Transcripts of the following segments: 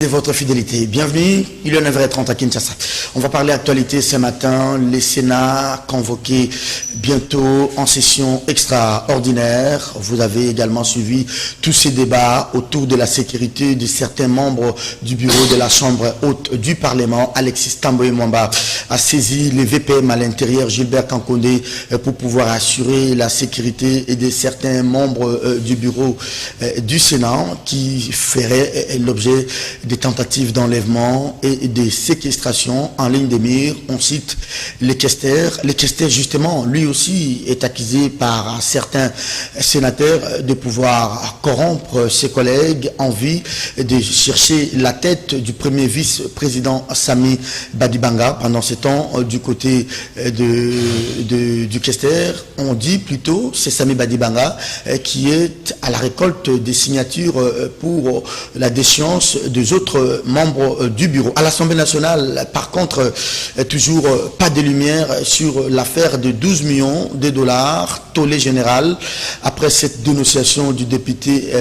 De votre fidélité. Bienvenue, il est 9h30 à Kinshasa. On va parler actualité ce matin. Le Sénat convoqué bientôt en session extraordinaire. Vous avez également suivi tous ces débats autour de la sécurité de certains membres du bureau de la Chambre haute du Parlement. Alexis Tamboé Mwamba a saisi les VPM à l'intérieur, Gilbert Kankondé, pour pouvoir assurer la sécurité de certains membres du bureau du Sénat qui feraient l'objet des tentatives d'enlèvement et des séquestrations en ligne de mire. On cite les questeurs. Les questeurs, justement, lui aussi est accusé par certains sénateurs de pouvoir corrompre ses collègues en vue de chercher la tête du premier vice-président Sami Badibanga. Pendant ce temps, du côté du questeur, on dit plutôt c'est Sami Badibanga qui est à la récolte des signatures pour la déchéance des autres membres du bureau. À l'Assemblée nationale, par contre, toujours pas de lumière sur l'affaire de 12 millions de dollars, tollé général. Après cette dénonciation du député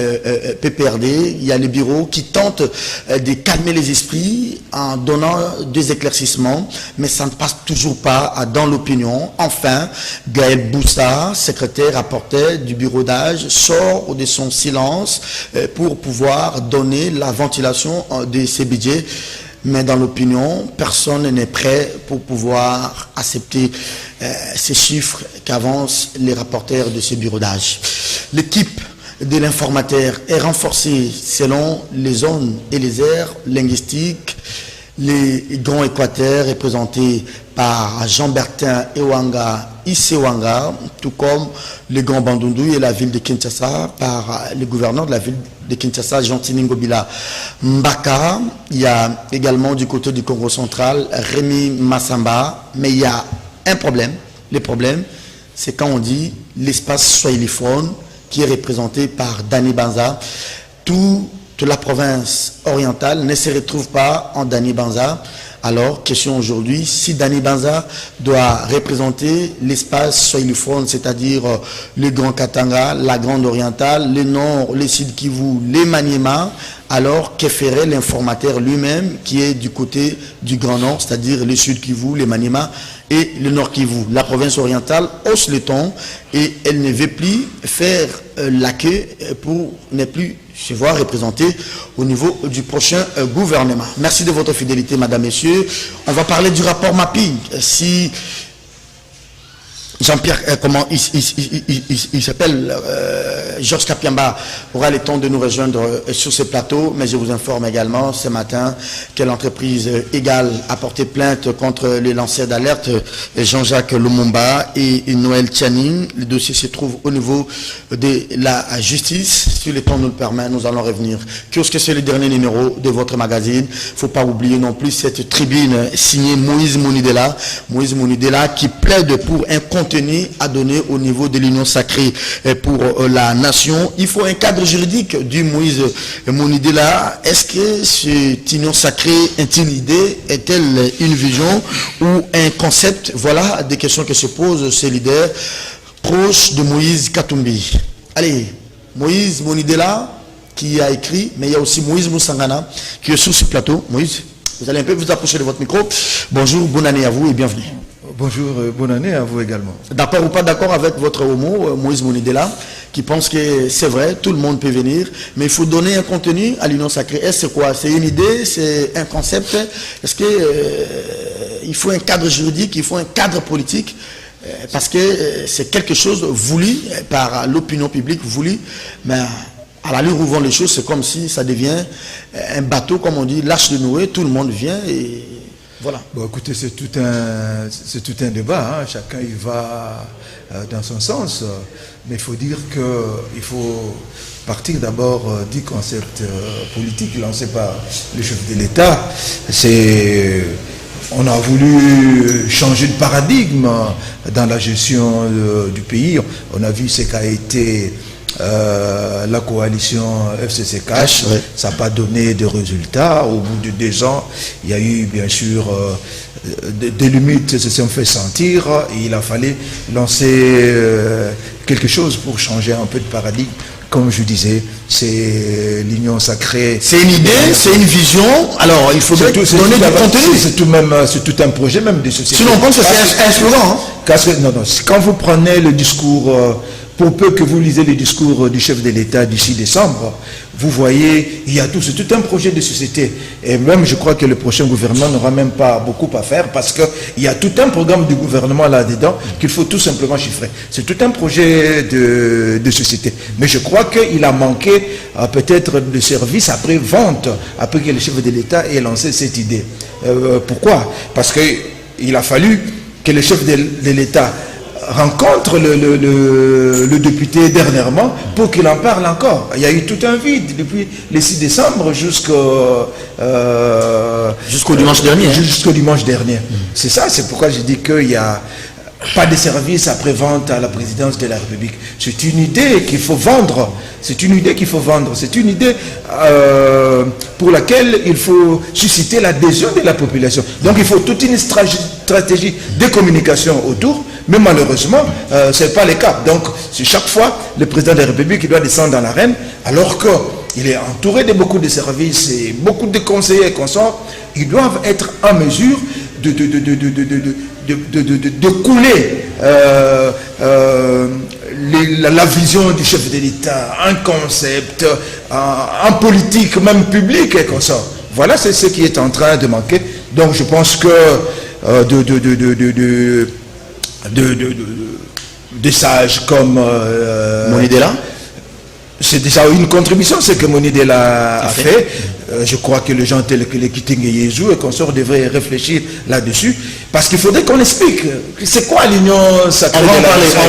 PPRD, il y a le bureau qui tente de calmer les esprits en donnant des éclaircissements, mais ça ne passe toujours pas dans l'opinion. Enfin, Gaël Boussa, secrétaire rapporteur du bureau d'âge, sort de son silence pour pouvoir donner la ventilation de ces budgets, mais dans l'opinion, personne n'est prêt pour pouvoir accepter ces chiffres qu'avancent les rapporteurs de ces bureaux d'âge. L'équipe de l'informateur est renforcée selon les zones et les aires linguistiques. Les Grands Équateurs représentés par Jean-Bertin Ewanga Isewanga, tout comme le Grand Bandundu et la ville de Kinshasa par le gouverneur de la ville de Kinshasa, Jean-Tini Ngobila Mbaka. Il y a également du côté du Congo central Rémi Massamba, mais il y a un problème. Le problème, c'est quand on dit l'espace swahiliphone qui est représenté par Dani Banza. Toute la province orientale ne se retrouve pas en Dani Banza. Alors, question aujourd'hui, si Dani Banza doit représenter l'espace swahiliphone, c'est-à-dire le Grand Katanga, la Grande Orientale, le Nord, le Sud Kivu, les Maniema, alors que ferait l'informateur lui-même qui est du côté du Grand Nord, c'est-à-dire le Sud Kivu, les Maniema et le Nord Kivu? La province orientale hausse le ton et elle ne veut plus faire la queue pour ne plus se voir représenté au niveau du prochain gouvernement. Merci de votre fidélité, madame, messieurs. On va parler du rapport mapping. Si Jean-Pierre, comment il s'appelle, Georges Kapiamba aura le temps de nous rejoindre sur ce plateau, mais je vous informe également ce matin que l'entreprise Égal a porté plainte contre les lanceurs d'alerte Jean-Jacques Lumumba et Noël Tianing. Le dossier se trouve au niveau de la justice. Si le temps nous le permet, nous allons revenir. Kiosque, c'est le dernier numéro de votre magazine. Il ne faut pas oublier non plus cette tribune signée Moïse Mounidela. Moïse Mounidela qui plaide pour un contenu à donner au niveau de l'union sacrée pour la nation. Il faut un cadre juridique du Moïse Mounidela. Est-ce que cette union sacrée est une idée, est-elle une vision ou un concept? Voilà des questions que se posent ces leaders proches de Moïse Katumbi. Allez, Moïse Mounidela qui a écrit, mais il y a aussi Moïse Moussangana qui est sur ce plateau. Moïse, vous allez un peu vous approcher de votre micro. Bonjour, bonne année à vous et bienvenue. Bonjour, bonne année à vous également. D'accord ou pas d'accord avec votre homo, Moïse Mounidela, qui pense que c'est vrai, tout le monde peut venir, mais il faut donner un contenu à l'union sacrée. Est-ce c'est quoi? C'est une idée? C'est un concept? Est-ce que il faut un cadre juridique? Il faut un cadre politique? Parce que c'est quelque chose voulu par l'opinion publique, voulu, mais à l'allure où vont les choses, c'est comme si ça devient un bateau, comme on dit, l'arche de Noé, tout le monde vient et voilà. Bon, écoutez, c'est tout un débat, hein. Chacun y va dans son sens, mais il faut dire qu'il faut partir d'abord du concept politique lancé par le chef de l'État. On a voulu changer de paradigme dans la gestion du pays. On a vu ce qu'a été la coalition FCC-Cash, ouais. Ça n'a pas donné de résultats. Au bout de 2 ans, il y a eu bien sûr des limites se sont fait sentir. Et il a fallu lancer quelque chose pour changer un peu de paradigme comme je disais, c'est l'union sacrée. C'est une idée, c'est une vision. Alors, il faudrait donner du contenu. C'est tout un projet même de société. Sinon, on pense que c'est un slogan. Non, quand vous prenez le discours, pour peu que vous lisez le discours du chef de l'État du 6 décembre, vous voyez, c'est tout un projet de société. Et même, je crois que le prochain gouvernement n'aura même pas beaucoup à faire parce qu'il y a tout un programme du gouvernement là-dedans qu'il faut tout simplement chiffrer. C'est tout un projet de société. Mais je crois qu'il a manqué peut-être de service après vente, après que le chef de l'État ait lancé cette idée. Pourquoi? Parce qu'il a fallu que le chef de l'État rencontre le député dernièrement pour qu'il en parle encore. Il y a eu tout un vide depuis le 6 décembre jusqu'au dimanche dernier. Jusqu'au dimanche dernier. C'est ça, c'est pourquoi je dis qu'il n'y a pas de service après-vente à la présidence de la République. C'est une idée qu'il faut vendre. C'est une idée qu'il faut vendre. C'est une idée pour laquelle il faut susciter l'adhésion de la population. Donc il faut toute une stratégie de communication autour, mais malheureusement, ce n'est pas le cas. Donc c'est chaque fois le président de la République qui doit descendre dans l'arène, alors qu'il est entouré de beaucoup de services et beaucoup de conseillers et consorts. Ils doivent être en mesure de couler la vision du chef de l'État, un concept, en politique, même publique et comme ça. Voilà, c'est ce qui est en train de manquer. Donc je pense que des sages comme Monidela, c'est déjà une contribution, c'est que Monidela a fait. Je crois que les gens tels que les Kiting et Yézou et consorts devraient réfléchir là-dessus, parce qu'il faudrait qu'on explique c'est quoi l'union sacrée.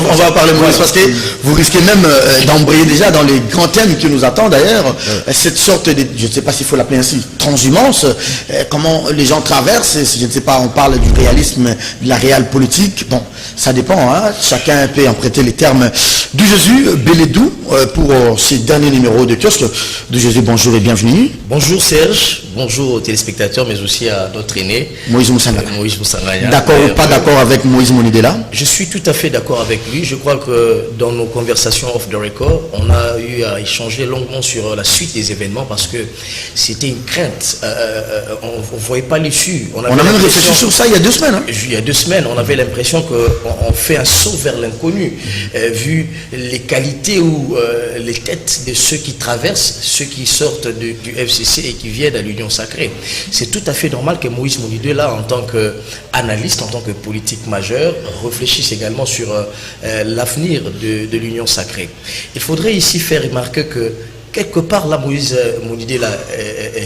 On va en parler, Maurice, parce que vous risquez même d'embrayer déjà dans les grands thèmes qui nous attendent d'ailleurs, cette sorte de, je ne sais pas s'il faut l'appeler ainsi, transhumance, comment les gens traversent, je ne sais pas, on parle du réalisme, de la réelle politique, bon, ça dépend, hein, chacun peut en prêter les termes. Du Jésus, Bélédou, pour ces derniers numéros de kiosque. Du Jésus, bonjour et bienvenue. Bonjour Serge, bonjour aux téléspectateurs, mais aussi à notre aîné, Moïse Moussangana. D'accord ou pas d'accord avec Moïse Monidela? Je suis tout à fait d'accord avec lui. Je crois que dans nos conversations off the record, on a eu à échanger longuement sur la suite des événements parce que c'était une crainte. On ne voyait pas l'issue. On a même réfléchi sur ça il y a 2 semaines. Hein. Il y a 2 semaines, on avait l'impression qu'on fait un saut vers l'inconnu, vu les qualités ou les têtes de ceux qui traversent, ceux qui sortent du FCC et qui viennent à l'Union sacrée. C'est tout à fait normal que Moïse Monidela, en tant qu'analyste, en tant que politique majeure, réfléchisse également sur l'avenir de l'Union sacrée. Il faudrait ici faire remarquer que quelque part là, Moïse Monidela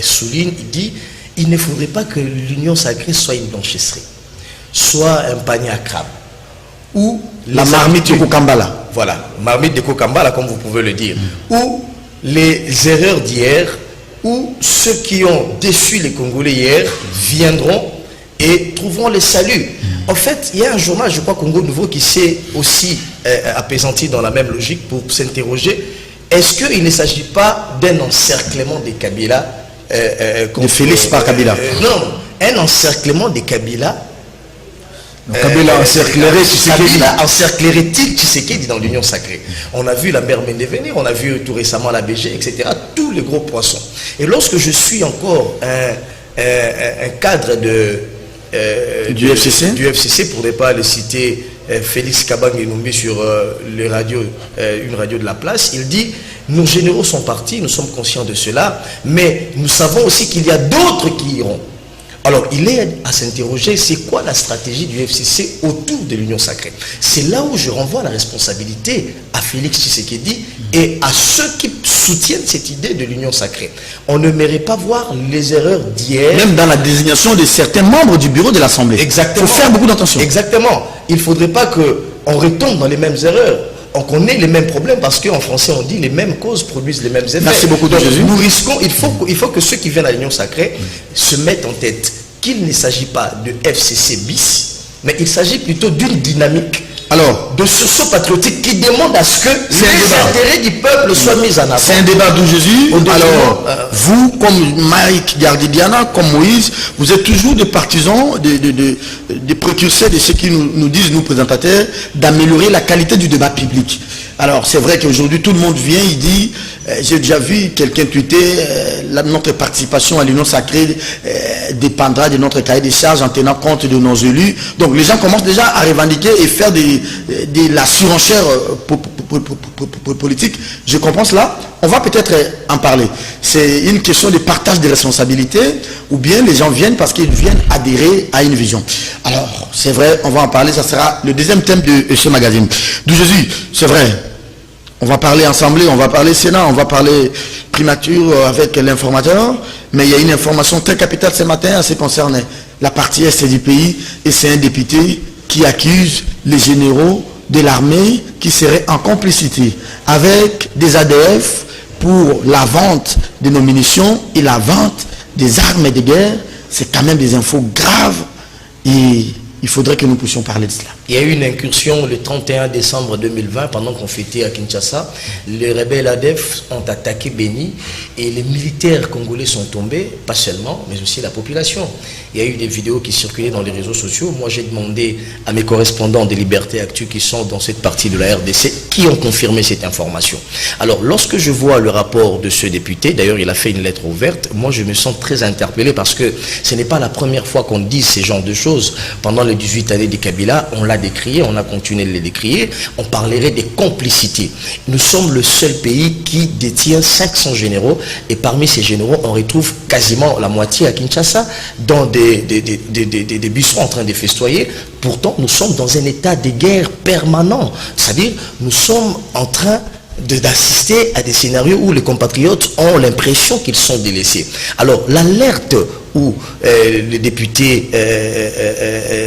souligne, il dit, il ne faudrait pas que l'Union sacrée soit une blanchisserie, soit un panier à crabe, ou la marmite de Kokambala. Voilà, marmite de Kokambala, comme vous pouvez le dire, ou les erreurs d'hier, où ceux qui ont déçu les Congolais hier viendront et trouveront le salut. En fait, il y a un journal, je crois, Congo Nouveau, qui s'est aussi apaisanti dans la même logique pour s'interroger, est-ce qu'il ne s'agit pas d'un encerclement des Kabila de Félix par Kabila? Non, un encerclement des Kabila. Kabila encerclerait-il Tshisekedi dans l'Union sacrée? On a vu la mère Mende venir, on a vu tout récemment la BG, etc. Tous les gros poissons. Et lorsque je suis encore un cadre du FCC, pour ne pas le citer, Félix Kabang-Enumbi sur une radio de la place, il dit, nos généraux sont partis, nous sommes conscients de cela, mais nous savons aussi qu'il y a d'autres qui iront. Alors, il est à s'interroger, c'est quoi la stratégie du FCC autour de l'Union sacrée? C'est là où je renvoie la responsabilité à Félix Tshisekedi et à ceux qui soutiennent cette idée de l'Union sacrée. On ne mérite pas voir les erreurs d'hier. Même dans la désignation de certains membres du bureau de l'Assemblée. Exactement. Il faut faire beaucoup d'attention. Exactement. Il ne faudrait pas qu'on retombe dans les mêmes erreurs. On connaît les mêmes problèmes parce qu'en français on dit les mêmes causes produisent les mêmes effets. Merci beaucoup de Jésus. Nous risquons, il faut que ceux qui viennent à l'Union sacrée se mettent en tête qu'il ne s'agit pas de FCC bis, mais il s'agit plutôt d'une dynamique Alors, de sursaut patriotique qui demande à ce que les intérêts du peuple soient mis en avant. C'est un débat d'où Jésus. Alors, vous, comme Mike Gardidiana, comme Moïse, vous êtes toujours des partisans, des précurseurs de ceux qui nous disent, nous présentateurs, d'améliorer la qualité du débat public. Alors, c'est vrai qu'aujourd'hui, tout le monde vient, il dit, j'ai déjà vu quelqu'un tweeter, notre participation à l'Union sacrée dépendra de notre cahier des charges en tenant compte de nos élus. Donc, les gens commencent déjà à revendiquer et faire de la surenchère politique. Je comprends cela. On va peut-être en parler. C'est une question de partage des responsabilités ou bien les gens viennent parce qu'ils viennent adhérer à une vision. Alors, c'est vrai, on va en parler. Ça sera le deuxième thème de ce magazine. D'où Jésus, c'est vrai. On va parler Assemblée, on va parler Sénat, on va parler primature avec l'informateur. Mais il y a une information très capitale ce matin à ce qui concerne la partie est du pays. Et c'est un député qui accuse les généraux de l'armée qui seraient en complicité avec des ADF pour la vente de nos munitions et la vente des armes de guerre. C'est quand même des infos graves et il faudrait que nous puissions parler de cela. Il y a eu une incursion le 31 décembre 2020, pendant qu'on fêtait à Kinshasa. Les rebelles ADF ont attaqué Beni et les militaires congolais sont tombés, pas seulement, mais aussi la population. Il y a eu des vidéos qui circulaient dans les réseaux sociaux. Moi, j'ai demandé à mes correspondants des Libertés Actu qui sont dans cette partie de la RDC, qui ont confirmé cette information. Alors, lorsque je vois le rapport de ce député, d'ailleurs, il a fait une lettre ouverte, moi, je me sens très interpellé parce que ce n'est pas la première fois qu'on dit ces genres de choses. Pendant les 18 années de Kabila, on l'a décrié, on a continué de les décrier, on parlerait des complicités. Nous sommes le seul pays qui détient 500 généraux et parmi ces généraux, on retrouve quasiment la moitié à Kinshasa dans des buissons en train de festoyer. Pourtant, nous sommes dans un état de guerre permanent. C'est-à-dire, nous sommes en train d'assister à des scénarios où les compatriotes ont l'impression qu'ils sont délaissés. Alors, l'alerte où le député,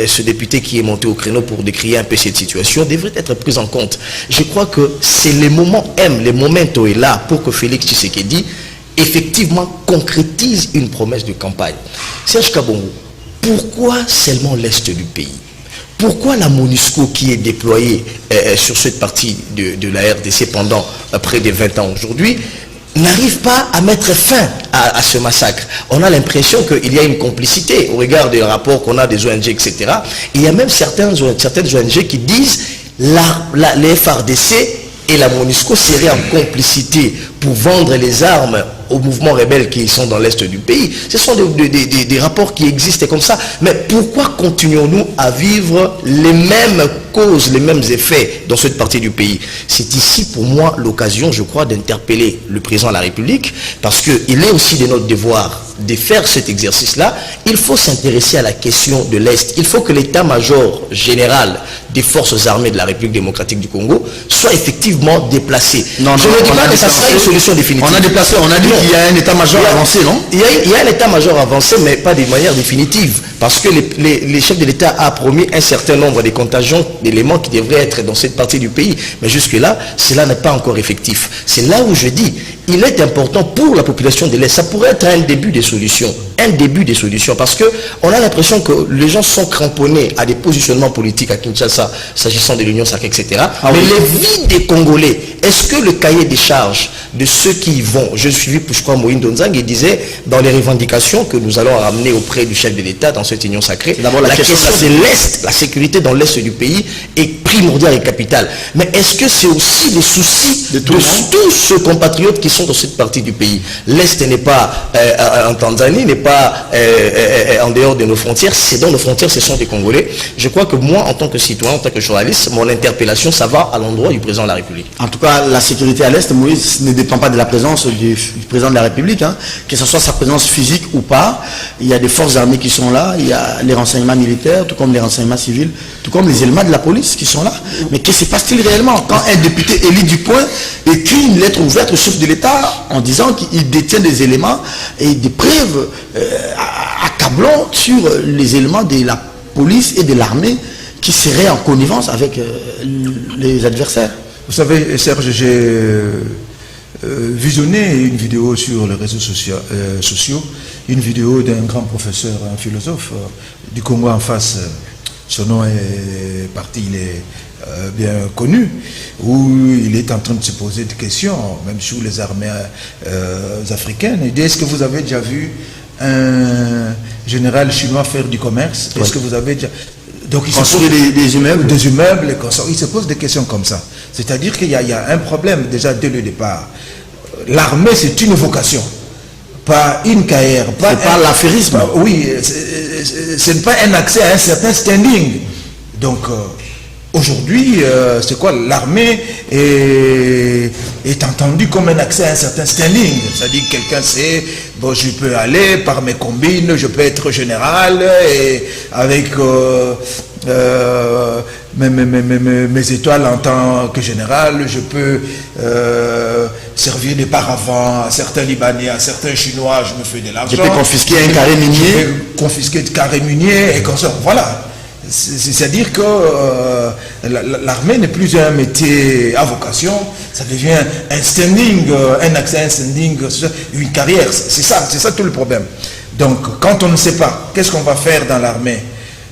ce député qui est monté au créneau pour décrire un peu cette situation devrait être pris en compte. Je crois que c'est le moment M, le momento est là pour que Félix Tshisekedi effectivement concrétise une promesse de campagne. Serge Kabongo, pourquoi seulement l'Est du pays? Pourquoi la MONUSCO qui est déployée sur cette partie de la RDC pendant près de 20 ans aujourd'hui n'arrive pas à mettre fin à ce massacre? On a l'impression qu'il y a une complicité au regard des rapports qu'on a des ONG, etc. Il y a même certaines ONG qui disent les FARDC et la MONUSCO seraient en complicité pour vendre les armes aux mouvements rebelles qui sont dans l'Est du pays. Ce sont des rapports qui existent comme ça. Mais pourquoi continuons-nous à vivre les mêmes causes, les mêmes effets dans cette partie du pays? C'est ici pour moi l'occasion, je crois, d'interpeller le président de la République, parce qu'il est aussi de notre devoir de faire cet exercice-là. Il faut s'intéresser à la question de l'Est. Il faut que l'état-major général des forces armées de la République démocratique du Congo soit effectivement déplacé. Non, je ne dis pas que ça sera une solution définitive. On a déplacé, on a dit qu'il y a un état-major avancé, non? Il y a un état-major avancé, mais pas de manière définitive. Parce que les chefs de l'État a promis un certain nombre de contingents d'éléments qui devraient être dans cette partie du pays. Mais jusque-là, cela n'est pas encore effectif. C'est là où je dis, il est important pour la population de l'Est. Ça pourrait être un début de solution. Un début de solution. Parce qu'on a l'impression que les gens sont cramponnés à des positionnements politiques à Kinshasa, s'agissant de l'Union sacrée, etc. Mais les vies des Congolais, est-ce que le cahier des charges de ceux qui y vont, je suis, je crois, Moïse Donzang, il disait dans les revendications que nous allons ramener auprès du chef de l'État dans cette Union sacrée, d'abord la question c'est l'Est, la sécurité dans l'Est du pays est primordiale et capitale. Mais est-ce que c'est aussi les soucis de tous ces compatriotes qui sont dans cette partie du pays? L'Est n'est pas en Tanzanie, n'est pas en dehors de nos frontières, c'est dans nos frontières, ce sont des Congolais. Je crois que moi, en tant que citoyen, en tant que journaliste, mon interpellation, ça va à l'endroit du président de la République. En tout cas, la sécurité à l'Est, Moïse, ne dépend pas de la présence du président de la République, hein. Que ce soit sa présence physique ou pas. Il y a des forces armées qui sont là, il y a les renseignements militaires, tout comme les renseignements civils, tout comme les éléments de la police qui sont là. Mais que se passe-t-il réellement quand un député Élie Dupoint écrit une lettre ouverte au chef de l'État en disant qu'il détient des éléments et des preuves accablantes sur les éléments de la police et de l'armée qui seraient en connivence avec les adversaires? Vous savez, Serge, j'ai visionné une vidéo sur les réseaux sociaux, une vidéo d'un grand professeur, un philosophe du Congo en face. Son nom est parti, il est bien connu, où il est en train de se poser des questions, même sur les armées africaines. Il dit, est-ce que vous avez déjà vu un général chinois faire du commerce? Est-ce que vous avez déjà... Donc, il construire des immeubles? Des immeubles, et consorts. Il se pose des questions comme ça. C'est-à-dire qu'il y a un problème déjà dès le départ. L'armée, c'est une vocation, pas une carrière. C'est pas l'affairisme. Oui, ce n'est pas un accès à un certain standing. Donc, aujourd'hui, c'est quoi? L'armée est entendue comme un accès à un certain standing. C'est-à-dire que quelqu'un sait, bon, je peux aller par mes combines, je peux être général, et avec mes étoiles en tant que général, je peux servir de paravent à certains Libanais, à certains Chinois, je me fais de l'argent. Je peux confisquer un carré minier. Je peux confisquer de carré minier et comme ça. Voilà. C'est-à-dire que l'armée n'est plus un métier à vocation, ça devient un standing, un accès à un standing, une carrière. C'est ça tout le problème. Donc, quand on ne sait pas, qu'est-ce qu'on va faire dans l'armée?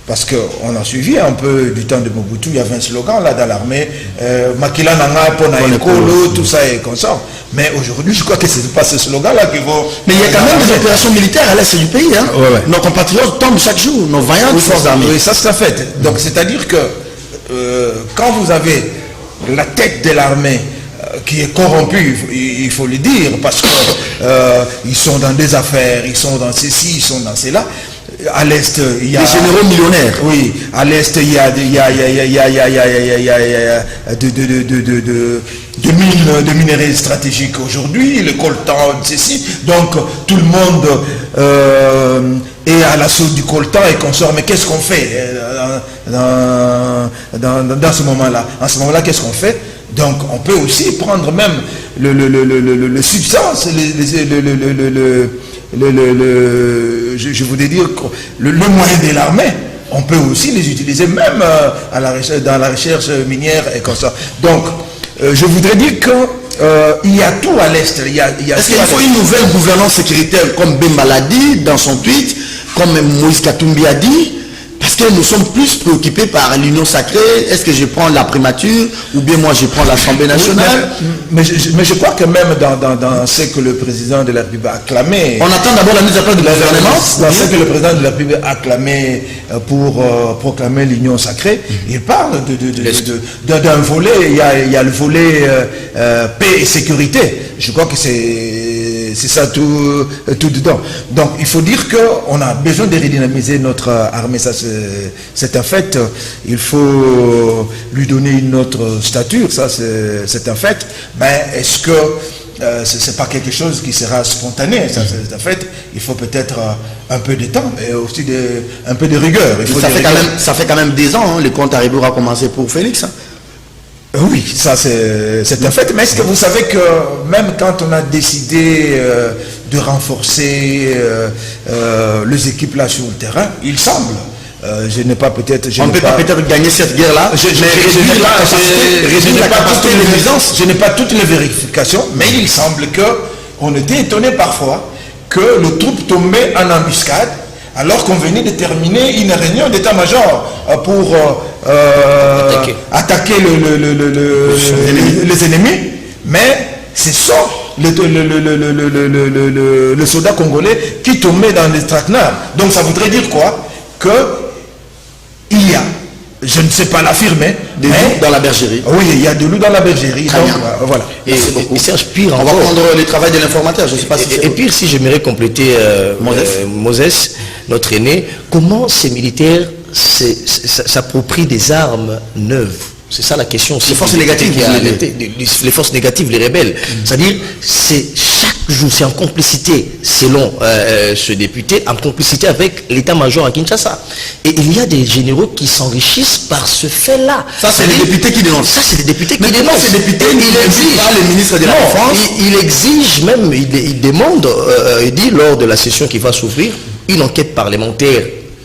Parce qu'on a suivi un peu du temps de Mobutu, il y avait un slogan là dans l'armée, Makila Nanga, Pona Ekolo, tout ça et comme ça. Mais aujourd'hui, je crois que ce n'est pas ce slogan-là qui vont... Mais il y a quand même des opérations militaires à l'est du pays. Hein. Ouais. Nos compatriotes tombent chaque jour, nos vaillantes forces armées. Oui, ça c'est un fait. Donc c'est-à-dire que quand vous avez la tête de l'armée qui est corrompue, il faut le dire, parce qu'ils sont dans des affaires, ils sont dans ceci, ils sont dans cela. À l'Est, il y a... Des généraux millionnaires. Oui, à l'Est, il y a de minerais stratégiques aujourd'hui, le coltan, ceci. Donc, tout le monde est à l'assaut du coltan et consort. Mais qu'est-ce qu'on fait dans ce moment-là? En ce moment-là, qu'est-ce qu'on fait? Donc, on peut aussi prendre même le substance, je voudrais dire que le moyen de l'armée, on peut aussi les utiliser même dans la recherche minière et comme ça. Donc, je voudrais dire qu'il y a tout à l'Est. Est-ce qu'il faut une nouvelle gouvernance sécuritaire, comme Bemba l'a dit dans son tweet, comme Moïse Katumbi a dit? Parce que nous sommes plus préoccupés par l'union sacrée. Est-ce que je prends la primature ou bien moi je prends l'Assemblée nationale? Mais je crois que même dans ce que le président de la République a acclamé... On attend d'abord la mise en place du gouvernement. Dans ce que le président de la République a acclamé pour proclamer l'union sacrée, il parle d'un volet, il y a le volet paix et sécurité. Je crois que c'est ça tout dedans. Donc il faut dire qu'on a besoin de redynamiser notre armée, ça c'est un fait. Il faut lui donner une autre stature, ça c'est un fait. Mais est-ce que c'est pas quelque chose qui sera spontané? Ça c'est un fait. Il faut peut-être un peu de temps, mais aussi un peu de rigueur. Ça fait quand même 10 ans, hein, le compte à rebours a commencé pour Félix. Hein. Oui, ça c'est un fait, mais est-ce que vous savez que même quand on a décidé de renforcer les équipes là sur le terrain, il semble, je n'ai pas peut-être... On ne peut pas peut-être gagner cette guerre-là, je n'ai pas toutes les vérifications, mais il semble qu'on était étonné parfois que le troupe tombait en embuscade, alors qu'on venait de terminer une réunion d'état-major pour attaquer les ennemis, mais ce sont le soldat congolais qui tombait dans les traquenards. Donc ça voudrait dire quoi? Que il y a, je ne sais pas l'affirmer, des loups dans la bergerie. Oui, il y a de loups dans la bergerie. Très donc, bien. voilà. Et Serge, pire on va prendre le travail de l'informateur, je ne sais pas si et pire, si j'aimerais compléter Moses, notre aîné, comment ces militaires s'approprient des armes neuves? C'est ça la question. Les forces négatives, les forces négatives, les rebelles. C'est-à-dire, c'est chaque jour, c'est en complicité, selon ce député, en complicité avec l'état-major à Kinshasa. Et il y a des généraux qui s'enrichissent par ce fait-là. Ça, c'est les députés qui dénoncent. Ça, c'est des députés qui dénoncent. Ces députés, il exige pas le ministre de la Défense. Il exige même, il demande, il dit lors de la session qui va s'ouvrir, une enquête parlementaire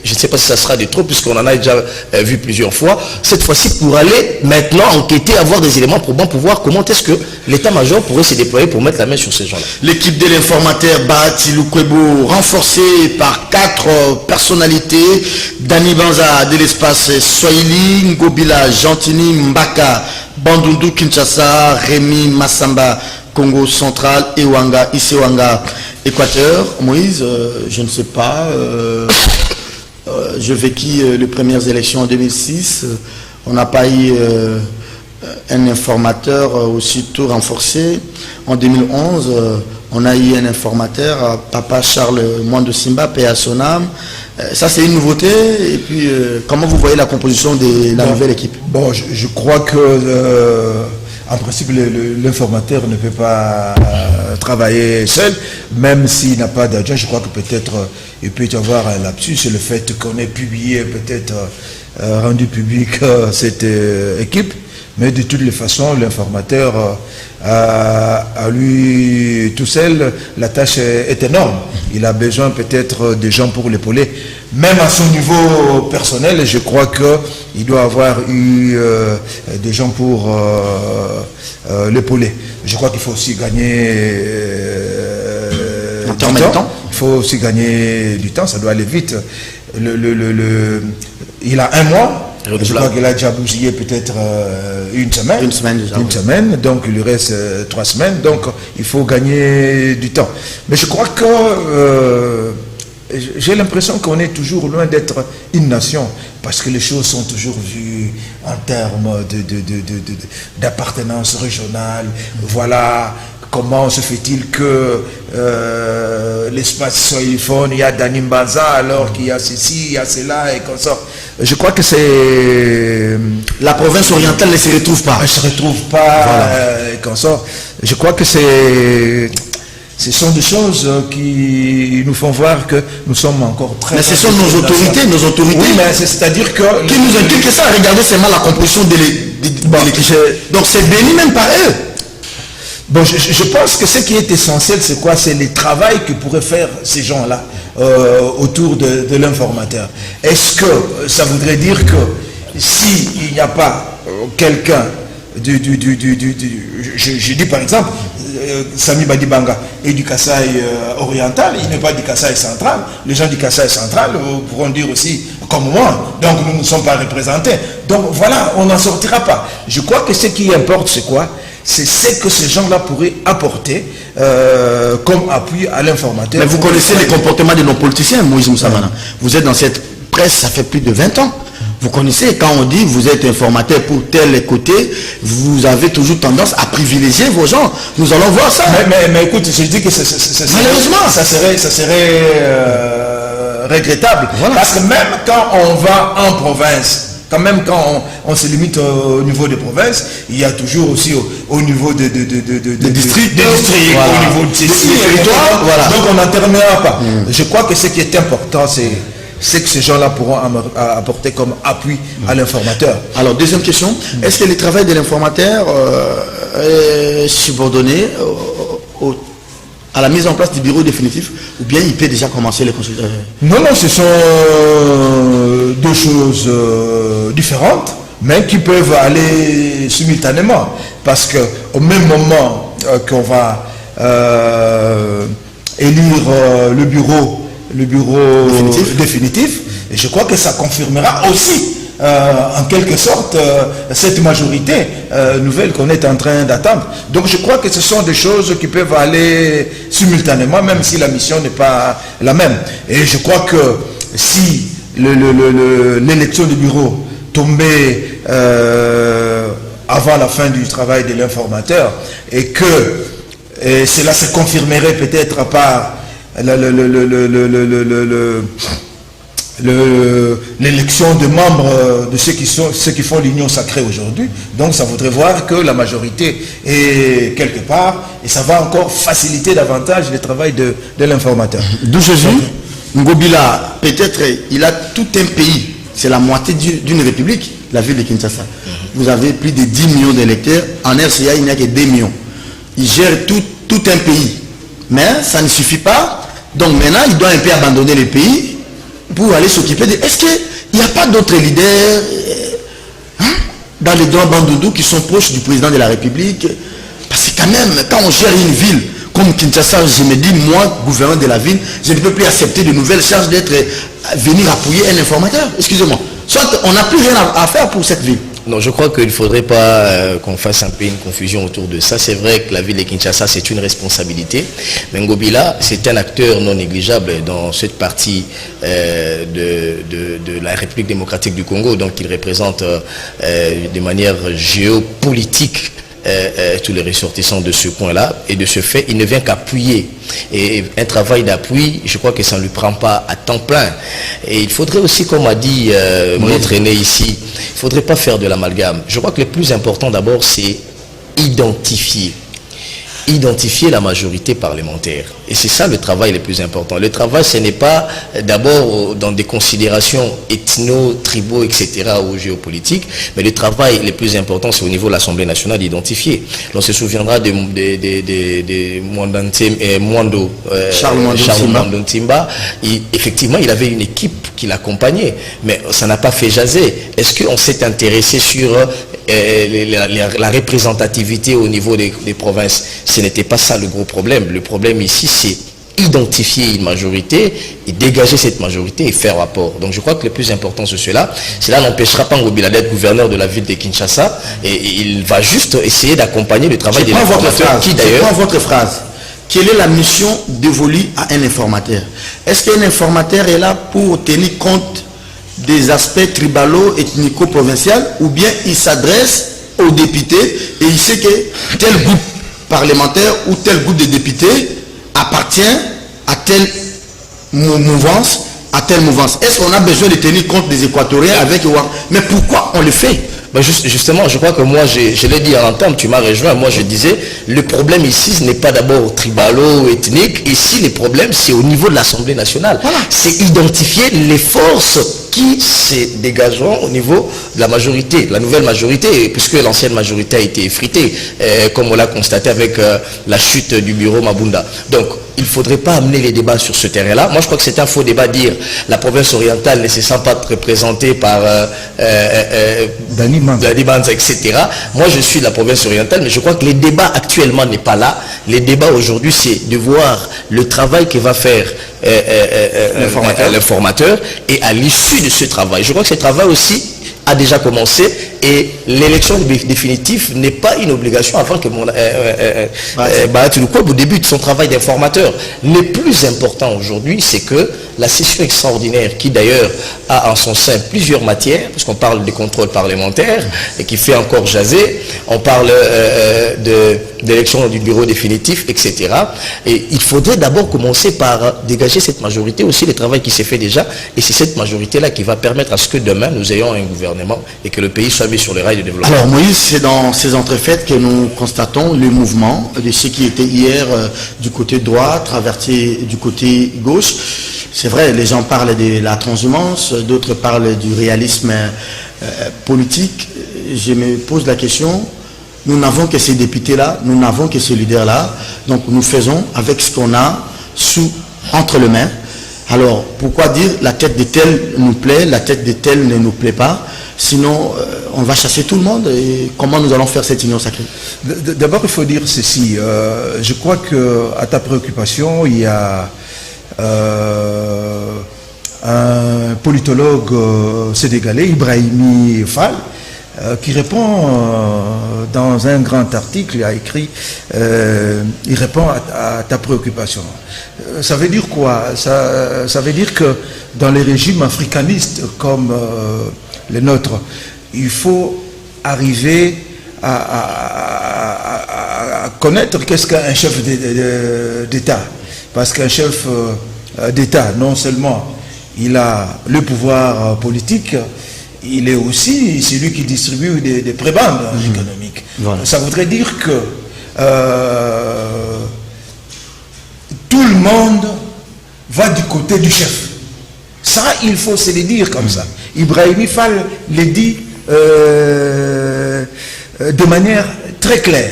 je ne sais pas si ça sera de trop, puisqu'on en a déjà vu plusieurs fois, cette fois-ci pour aller maintenant enquêter, avoir des éléments probants pour voir comment est-ce que l'état-major pourrait se déployer pour mettre la main sur ces gens-là. L'équipe de l'informateur Bahati Lukwebo, renforcée par 4 personnalités, Dani Banza de l'espace Swahili, Ngobila, Gentini, Mbaka, Bandundu, Kinshasa, Rémi, Massamba, Congo central, Ewanga, Isewanga, Équateur. Moïse, je ne sais pas, je vécu les premières élections en 2006, on n'a pas eu un informateur aussitôt renforcé. En 2011, on a eu un informateur, Papa Charles Mwando Simba, paix à son âme. Ça, c'est une nouveauté. Et puis, comment vous voyez la composition de la nouvelle équipe? Bon, je crois que, en principe, l'informateur ne peut pas travailler seul, même s'il n'a pas d'adjoint. Je crois que peut-être il peut y avoir un lapsus, c'est le fait qu'on ait publié, peut-être rendu public cette équipe. Mais de toutes les façons, l'informateur, à lui tout seul, la tâche est énorme. Il a besoin peut-être de gens pour l'épauler. Même à son niveau personnel, je crois qu'il doit avoir eu des gens pour l'épauler. Je crois qu'il faut aussi gagner du temps. Il faut aussi gagner du temps, ça doit aller vite. Il a 1 mois. Je crois qu'il a déjà bousillé peut-être une semaine. Une semaine, donc il lui reste 3 semaines, donc il faut gagner du temps. Mais je crois que j'ai l'impression qu'on est toujours loin d'être une nation, parce que les choses sont toujours vues en termes d'appartenance régionale. Voilà. Comment se fait-il que l'espace soiliphone, il y a Dani Banza alors qu'il y a ceci, il y a cela et qu'on sort. Je crois que c'est... La province orientale ne se retrouve pas. Elle ne se retrouve pas, voilà. Et qu'on sort. Je crois que ce sont des choses qui nous font voir que nous sommes encore très... Mais ce sont nos autorités. Oui, mais c'est-à-dire que... Qui nous inculquent ça, regardez seulement la composition de l'équipe. Donc c'est béni même par eux. Bon, je pense que ce qui est essentiel, c'est quoi? C'est le travail que pourraient faire ces gens-là autour de l'informateur. Est-ce que ça voudrait dire que s'il n'y a pas quelqu'un je dis par exemple, Sami Badibanga est du Kasaï oriental, il n'est pas du Kasaï central. Les gens du Kasaï central pourront dire aussi, comme moi, donc nous ne sommes pas représentés. Donc voilà, on n'en sortira pas. Je crois que ce qui importe, c'est quoi? C'est ce que ces gens-là pourraient apporter comme appui à l'informateur. Mais vous connaissez les comportements de nos politiciens, Moïse Moussamana. Vous êtes dans cette presse, ça fait plus de 20 ans. Vous connaissez, quand on dit vous êtes informateur pour tel côté, vous avez toujours tendance à privilégier vos gens. Nous allons voir ça. Mais écoute, je dis que malheureusement, ça serait regrettable. Voilà. Parce que même quand on va en province, quand même quand on se limite au niveau des provinces, il y a toujours aussi au niveau des districts, voilà. Au niveau des territoires, voilà. Donc on n'en terminera pas. Je crois que ce qui est important, c'est que ces gens-là pourront apporter comme appui à l'informateur. Alors, deuxième question, est-ce que le travail de l'informateur est subordonné à la mise en place du bureau définitif, ou bien il peut déjà commencer les consultations? Non, ce sont deux choses différentes, mais qui peuvent aller simultanément. Parce qu'au même moment qu'on va élire le bureau définitif, et je crois que ça confirmera aussi en quelque sorte cette majorité nouvelle qu'on est en train d'attendre. Donc je crois que ce sont des choses qui peuvent aller simultanément, même si la mission n'est pas la même. Et je crois que si l'élection du bureau tombait avant la fin du travail de l'informateur, et que cela se confirmerait peut-être par l'élection de membres de ceux qui font l'union sacrée aujourd'hui. Donc ça voudrait voir que la majorité est quelque part, et ça va encore faciliter davantage le travail de l'informateur. D'où Jésus, Ngobila, peut-être il a tout un pays, c'est la moitié d'une république, la ville de Kinshasa. Vous avez plus de 10 millions d'électeurs, en RCA il n'y a que 2 millions. Il gère tout un pays, mais ça ne suffit pas. Donc maintenant il doit un peu abandonner le pays pour aller s'occuper de... Est-ce qu'il n'y a pas d'autres leaders dans les grands bandoudous qui sont proches du président de la République? Parce que quand même, quand on gère une ville comme Kinshasa, je me dis, moi, gouverneur de la ville, je ne peux plus accepter de nouvelles charges d'être venir appuyer un informateur. Excusez-moi. Soit on n'a plus rien à faire pour cette ville. Non, je crois qu'il ne faudrait pas qu'on fasse un peu une confusion autour de ça. C'est vrai que la ville de Kinshasa, c'est une responsabilité. Mais Ngobila, c'est un acteur non négligeable dans cette partie de la République démocratique du Congo. Donc, il représente de manière géopolitique tous les ressortissants de ce coin-là. Et de ce fait, il ne vient qu'appuyer. Et un travail d'appui, je crois que ça ne lui prend pas à temps plein. Et il faudrait aussi, comme a dit notre aîné ici, il ne faudrait pas faire de l'amalgame. Je crois que le plus important d'abord, c'est identifier la majorité parlementaire. Et c'est ça le travail le plus important. Le travail, ce n'est pas d'abord dans des considérations ethno-tribaux, etc., ou géopolitiques, mais le travail le plus important, c'est au niveau de l'Assemblée nationale d'identifier. On se souviendra de Charles Mwando Ntimba. Effectivement, il avait une équipe qui l'accompagnait, mais ça n'a pas fait jaser. Est-ce qu'on s'est intéressé sur la représentativité au niveau des provinces? Ce n'était pas ça le gros problème. Le problème ici, c'est identifier une majorité et dégager cette majorité et faire rapport. Donc je crois que le plus important c'est cela. Cela n'empêchera pas Ngobila d'être gouverneur de la ville de Kinshasa et il va juste essayer d'accompagner le travail des informateurs qui d'ailleurs... Je prends votre phrase. Quelle est la mission dévolue à un informateur? Est-ce qu'un informateur est là pour tenir compte des aspects tribalo, ethnico-provinciaux, ou bien il s'adresse aux députés et il sait que tel groupe parlementaire ou tel groupe de députés appartient à telle mouvance, à telle mouvance? Est-ce qu'on a besoin de tenir compte des Équatoriens avec... Mais pourquoi on le fait? Justement, je crois que moi, je l'ai dit à l'entame, tu m'as rejoint, moi je disais, le problème ici, ce n'est pas d'abord tribalo ou ethnique, ici le problème c'est au niveau de l'Assemblée nationale. Voilà. C'est identifier les forces qui se dégageront au niveau de la majorité, la nouvelle majorité, puisque l'ancienne majorité a été effritée, comme on l'a constaté avec la chute du bureau Mabunda. Donc, il ne faudrait pas amener les débats sur ce terrain-là. Moi, je crois que c'est un faux débat de dire la province orientale ne se sent pas représentée par Dani Banza, etc. Moi, je suis de la province orientale, mais je crois que les débats actuellement n'est pas là. Les débats aujourd'hui, c'est de voir le travail que va faire l'informateur et à l'issue de ce travail. Je crois que ce travail aussi a déjà commencé et l'élection définitive n'est pas une obligation avant que Bahati Lukwebo débute son travail d'informateur. Le plus important aujourd'hui, c'est que la session extraordinaire, qui d'ailleurs a en son sein plusieurs matières, parce qu'on parle des contrôles parlementaires et qui fait encore jaser, on parle d'élection du bureau définitif, etc. Et il faudrait d'abord commencer par dégager cette majorité, aussi le travail qui s'est fait déjà, et c'est cette majorité-là qui va permettre à ce que demain nous ayons un gouvernement et que le pays soit mis sur les rails de développement. Alors Moïse, c'est dans ces entrefaites que nous constatons le mouvement de ceux qui étaient hier du côté droit, traversé du côté gauche. C'est vrai, les gens parlent de la transhumance, d'autres parlent du réalisme politique. Je me pose la question, nous n'avons que ces députés-là, nous n'avons que ces leaders-là, donc nous faisons avec ce qu'on a entre les mains. Alors, pourquoi dire la tête de tel nous plaît, la tête de tel ne nous plaît pas? Sinon, on va chasser tout le monde. Et comment nous allons faire cette union sacrée? D'abord, il faut dire ceci. Je crois qu'à ta préoccupation, il y a un politologue sénégalais, Ibrahimi Fall, qui répond dans un grand article, il a écrit, il répond à ta préoccupation. Ça veut dire quoi? Ça veut dire que dans les régimes africanistes comme les nôtres, il faut arriver à connaître qu'est-ce qu'un chef d'État. Parce qu'un chef d'État, non seulement il a le pouvoir politique, il est aussi celui qui distribue des prébendes économiques. Voilà. Ça voudrait dire que tout le monde va du côté du chef. Ça, il faut se le dire comme ça. Ibrahimi Fall le dit de manière très claire.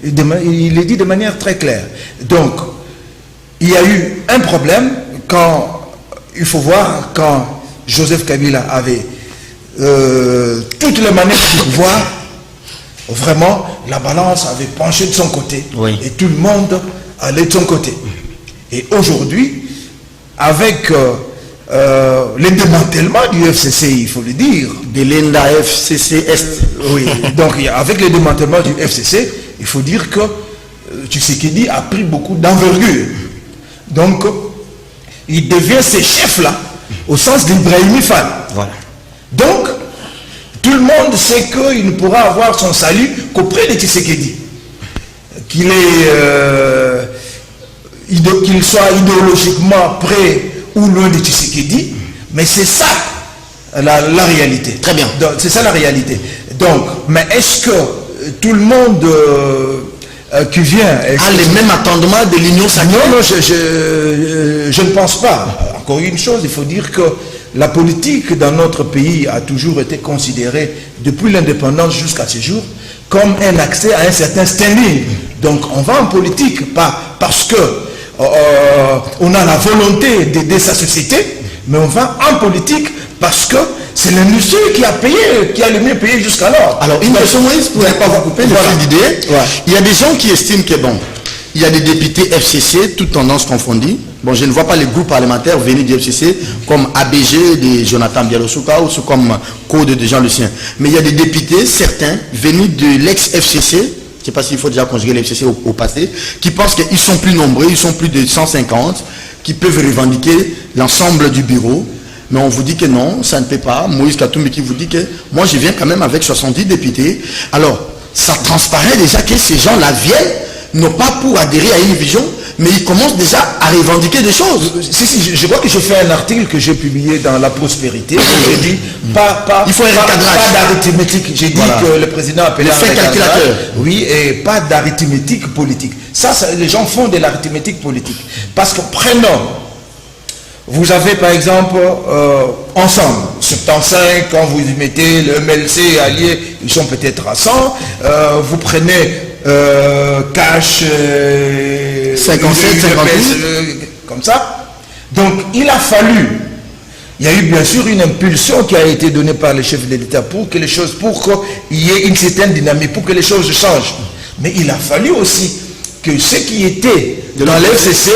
Il le dit de manière très claire. Donc, il y a eu un problème quand il faut voir quand Joseph Kabila avait toutes les manières du pouvoir, vraiment, la balance avait penché de son côté. Oui. Et tout le monde allait de son côté. Et aujourd'hui, avec le démantèlement du FCC, il faut le dire. De l'ENDA FCC Est. Oui, donc avec le démantèlement du FCC, il faut dire que Tshisekedi a pris beaucoup d'envergure. Donc, il devient ces chefs-là, au sens d'Ibrahim Fall. Voilà. Donc, tout le monde sait qu'il ne pourra avoir son salut qu'auprès de Tshisekedi. Qu'il soit idéologiquement près ou loin de Tshisekedi, mais c'est ça la réalité. Très bien. C'est ça la réalité. Donc, mais est-ce que tout le monde qui vient A les mêmes attendements de l'Union sacrée? Non, je ne pense pas. Encore une chose, il faut dire que la politique dans notre pays a toujours été considérée, depuis l'indépendance jusqu'à ce jour, comme un accès à un certain standing. Donc on va en politique, pas parce que on a la volonté d'aider sa société, mais on va en politique parce que c'est l'industrie qui a payé, qui a le mieux payé jusqu'alors. Alors, une question, Moïse, pour ne pas vous couper, Voilà. le fil d'idée. Ouais. Il y a des gens qui estiment que, bon, il y a des députés FCC, toutes tendances confondues. Bon, je ne vois pas les groupes parlementaires venus du FCC comme ABG de Jonathan Bialosuka ou comme Code de Jean-Lucien. Mais il y a des députés, certains, venus de l'ex-FCC, je ne sais pas s'il faut déjà conjuguer l'FCC au passé, qui pensent qu'ils sont plus nombreux, ils sont plus de 150, qui peuvent revendiquer l'ensemble du bureau. Mais on vous dit que non, ça ne peut pas. Moïse Katumbi qui vous dit que moi je viens quand même avec 70 députés. Alors, ça transparaît déjà que ces gens-là viennent, non pas pour adhérer à une vision, mais ils commencent déjà à revendiquer des choses. Si, je crois que j'ai fait un article que j'ai publié dans La Prospérité. J'ai dit Il faut un recadrage. pas d'arithmétique. J'ai dit Voilà. que le président appelait Le un fait recadrage. calculateur. Oui, et pas d'arithmétique politique. Ça, les gens font de l'arithmétique politique. Parce que prenons, vous avez par exemple ensemble 75, quand vous y mettez le MLC allié, ils sont peut-être à 100. Vous prenez cash 57, 58. comme ça. Donc il a fallu, il y a eu bien sûr une impulsion qui a été donnée par le chef de l'État pour que les choses, pour qu'il y ait une certaine dynamique, pour que les choses changent. Mais il a fallu aussi que ceux qui étaient dans l'FCC,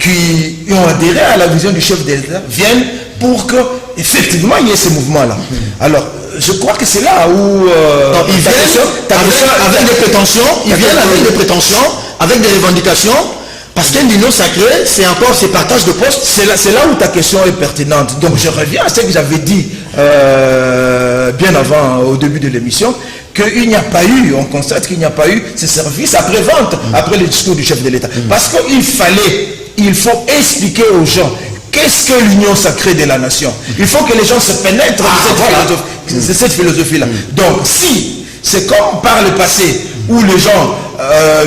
qui ont adhéré à la vision du chef de l'État, viennent pour que effectivement il y ait ces mouvements-là. Alors, je crois que c'est là où Ils viennent avec des prétentions, ils viennent avec des prétentions, avec des revendications, parce que l'union sacrée, c'est encore ces partages de postes. c'est là où ta question est pertinente. Donc je reviens à ce que j'avais dit bien avant, au début de l'émission, qu'il n'y a pas eu, on constate qu'il n'y a pas eu ce service après-vente, après le discours du chef de l'État. Parce qu'il faut expliquer aux gens qu'est-ce que l'union sacrée de la nation. Il faut que les gens se pénètrent de cette philosophie-là. Donc si c'est comme par le passé, où les gens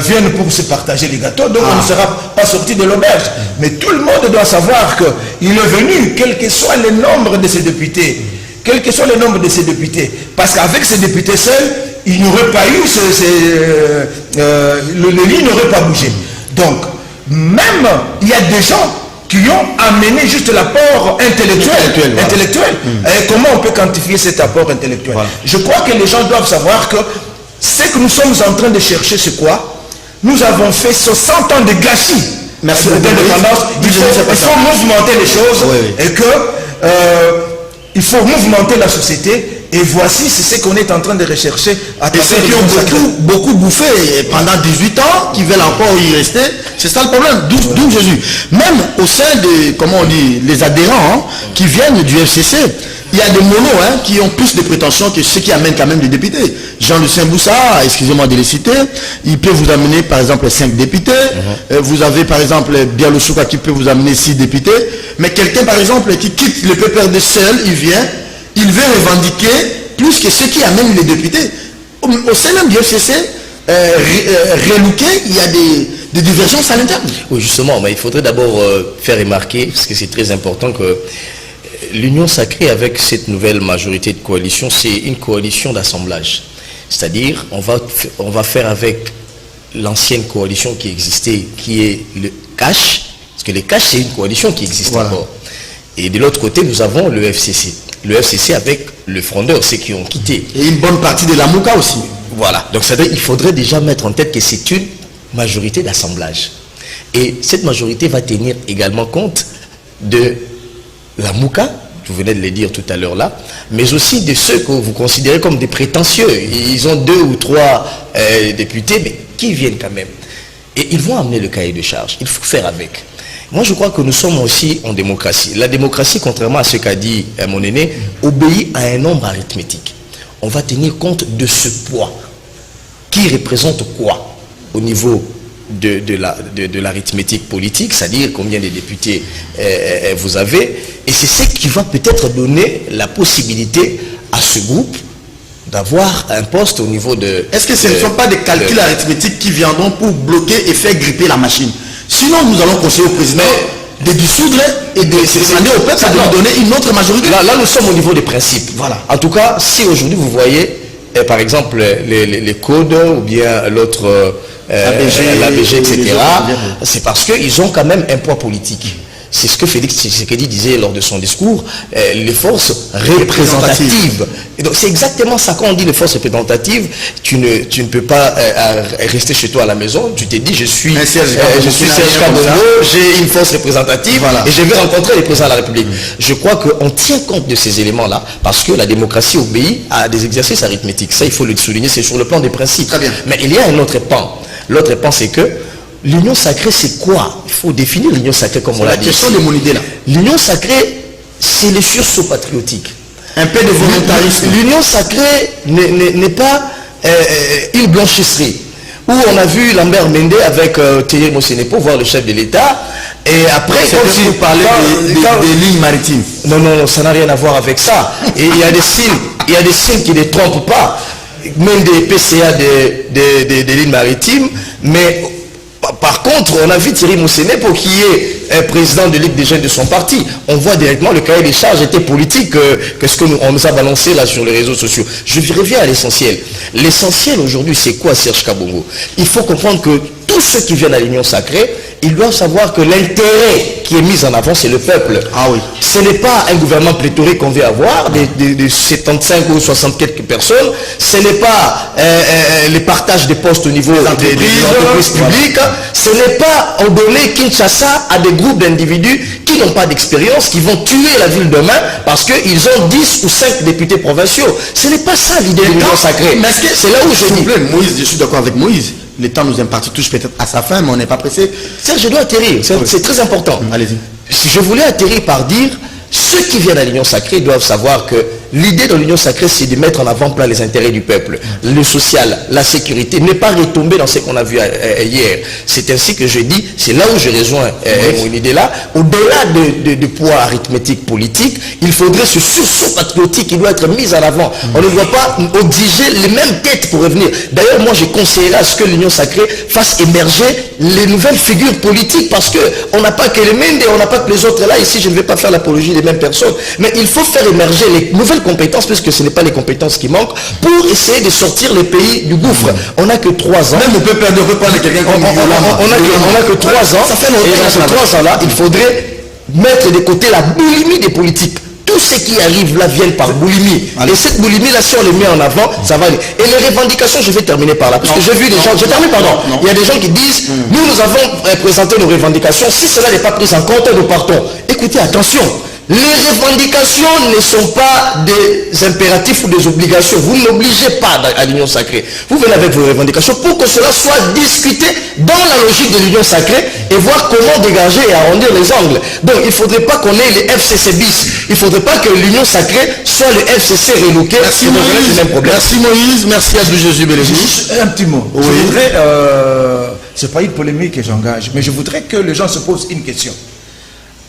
viennent pour se partager les gâteaux, donc on ne sera pas sorti de l'auberge. Mais tout le monde doit savoir qu'il est venu, quel que soit le nombre de ces députés, quel que soit le nombre de ces députés, parce qu'avec ces députés seuls, il n'y aurait pas eu, le lit n'aurait pas bougé. Donc, même, il y a des gens qui ont amené juste l'apport intellectuel. Voilà. Et comment on peut quantifier cet apport intellectuel? Voilà. Je crois que les gens doivent savoir que ce que nous sommes en train de chercher, c'est quoi? Nous avons fait 60 ans de gâchis. Merci d'indépendance. Il faut mouvementer les choses, Oui. et que il faut mouvementer la société. Et voici, c'est ce qu'on est en train de rechercher à Et ceux qui ont beaucoup bouffé pendant 18 ans, qui veulent encore y rester, c'est ça le problème, d'où Jésus. Même au sein des, comment on dit, les adhérents qui viennent du FCC, il y a des monos qui ont plus de prétentions que ceux qui amènent quand même des députés. Jean-Lucien Boussa, excusez-moi de les citer, il peut vous amener par exemple 5 députés. Vous avez par exemple Bialosuka qui peut vous amener 6 députés. Mais quelqu'un par exemple qui quitte le PPRD seul, il veut revendiquer plus que ceux qui amènent les députés. Au sein même du FCC, relooké, il y a des divergences à l'interne. Oui, justement, mais il faudrait d'abord faire remarquer, parce que c'est très important, que l'union sacrée avec cette nouvelle majorité de coalition, c'est une coalition d'assemblage. C'est-à-dire, on va faire avec l'ancienne coalition qui existait, qui est le CACH, parce que le CACH, c'est une coalition qui existe encore. Et de l'autre côté, nous avons le FCC. Le FCC avec le frondeur, ceux qui ont quitté. Et une bonne partie de la Mouka aussi. Voilà. Donc il faudrait déjà mettre en tête que c'est une majorité d'assemblage. Et cette majorité va tenir également compte de la Mouka, vous venez de le dire tout à l'heure là, mais aussi de ceux que vous considérez comme des prétentieux. Ils ont 2 ou 3 députés, mais qui viennent quand même. Et ils vont amener le cahier de charge. Il faut faire avec. Moi, je crois que nous sommes aussi en démocratie. La démocratie, contrairement à ce qu'a dit mon aîné, obéit à un nombre arithmétique. On va tenir compte de ce poids. Qui représente quoi au niveau de l'arithmétique politique, c'est-à-dire combien de députés vous avez. Et c'est ce qui va peut-être donner la possibilité à ce groupe d'avoir un poste au niveau de... Est-ce que ce ne sont pas des calculs arithmétiques qui viendront pour bloquer et faire gripper la machine? Sinon, nous allons conseiller au président de dissoudre et de demander au peuple de lui donner une autre majorité. Là, nous sommes au niveau des principes. Voilà. En tout cas, si aujourd'hui vous voyez, par exemple, les codes ou bien l'autre, l'ABG, etc., c'est parce qu'ils ont quand même un poids politique. C'est ce que Félix Tshisekedi disait lors de son discours, les forces représentatives. Et donc c'est exactement ça. Quand on dit les forces représentatives, tu ne peux pas rester chez toi à la maison. Tu te dis, je suis Serge Kabongo, j'ai une force représentative, voilà, et je vais rencontrer les présidents de la République. Je crois qu'on tient compte de ces éléments-là parce que la démocratie obéit à des exercices arithmétiques. Ça, il faut le souligner, c'est sur le plan des principes. Très bien. Mais il y a un autre pan. L'autre pan, c'est que l'union sacrée, c'est quoi? Il faut définir l'union sacrée comme on l'a dit. C'est la question de mon idée là. L'union sacrée, c'est le sursaut patriotique. Un peu de volontarisme. L'union sacrée n'est pas une blanchisserie. Où on a vu Lambert Mende avec Thierry Mosenepo voir le chef de l'État. Et après, quand vous parlez des lignes maritimes. Non, ça n'a rien à voir avec ça. Et il y a des signes qui ne trompent pas. Même des PCA des lignes maritimes. Mais par contre, on a vu Thierry Mosenepo qui est président de Ligue des jeunes de son parti. On voit directement le cahier des charges était politique que ce qu'on nous a balancé là sur les réseaux sociaux. Je reviens à l'essentiel. L'essentiel aujourd'hui, c'est quoi, Serge Kabongo? Il faut comprendre que tous ceux qui viennent à l'union sacrée, ils doivent savoir que l'intérêt qui est mis en avant, c'est le peuple. Ah oui. Ce n'est pas un gouvernement pléthorique qu'on veut avoir, de 75 ou 60 quelques personnes. Ce n'est pas le partage des postes au niveau des entreprises publiques. Ce n'est pas en donner Kinshasa à des groupes d'individus qui n'ont pas d'expérience, qui vont tuer la ville demain parce qu'ils ont 10 ou 5 députés provinciaux. Ce n'est pas ça l'idée de l'union sacrée. C'est là où je dis... Moïse, je suis d'accord avec Moïse. Le temps nous imparti touche peut-être à sa fin, mais on n'est pas pressé. Je dois atterrir, c'est très important. Allez-y. Je voulais atterrir par dire, ceux qui viennent à l'union sacrée doivent savoir que l'idée de l'union sacrée, c'est de mettre en avant-plan les intérêts du peuple, le social, la sécurité, ne pas retomber dans ce qu'on a vu hier. C'est ainsi que je dis, c'est là où je rejoins mon idée là, au-delà de poids arithmétique politique, il faudrait ce sursaut patriotique qui doit être mis en avant. On ne doit pas exiger les mêmes têtes pour revenir. D'ailleurs, moi, je conseillerais à ce que l'union sacrée fasse émerger les nouvelles figures politiques parce qu'on n'a pas que les Mende, on n'a pas que les autres là. Ici, je ne vais pas faire l'apologie des mêmes personnes, mais il faut faire émerger les nouvelles compétences, puisque ce n'est pas les compétences qui manquent, pour essayer de sortir les pays du gouffre. On n'a que 3 ans. Même on peut perdre quelqu'un comme on n'a que 3 ans. Ça fait et dans ces 3 ans-là, il faudrait mettre de côté la boulimie des politiques. Tout ce qui arrive là viennent par boulimie. Et cette boulimie-là, si on les met en avant, ça va aller. Et les revendications, je vais terminer par là. Parce que j'ai vu des gens, je termine, pardon. Il y a des gens qui disent, nous avons présenté nos revendications. Si cela n'est pas pris en compte, nous partons. Écoutez, attention. Les revendications ne sont pas des impératifs ou des obligations. Vous n'obligez pas à l'union sacrée. Vous venez avec vos revendications pour que cela soit discuté dans la logique de l'union sacrée et voir comment dégager et arrondir les angles. Donc il ne faudrait pas qu'on ait les FCC bis. Il ne faudrait pas que l'union sacrée soit le FCC relooké. Merci Moïse, merci à Jésus Bélévy. Un petit mot. Oui. Je voudrais, c'est pas une polémique que j'engage, mais je voudrais que les gens se posent une question.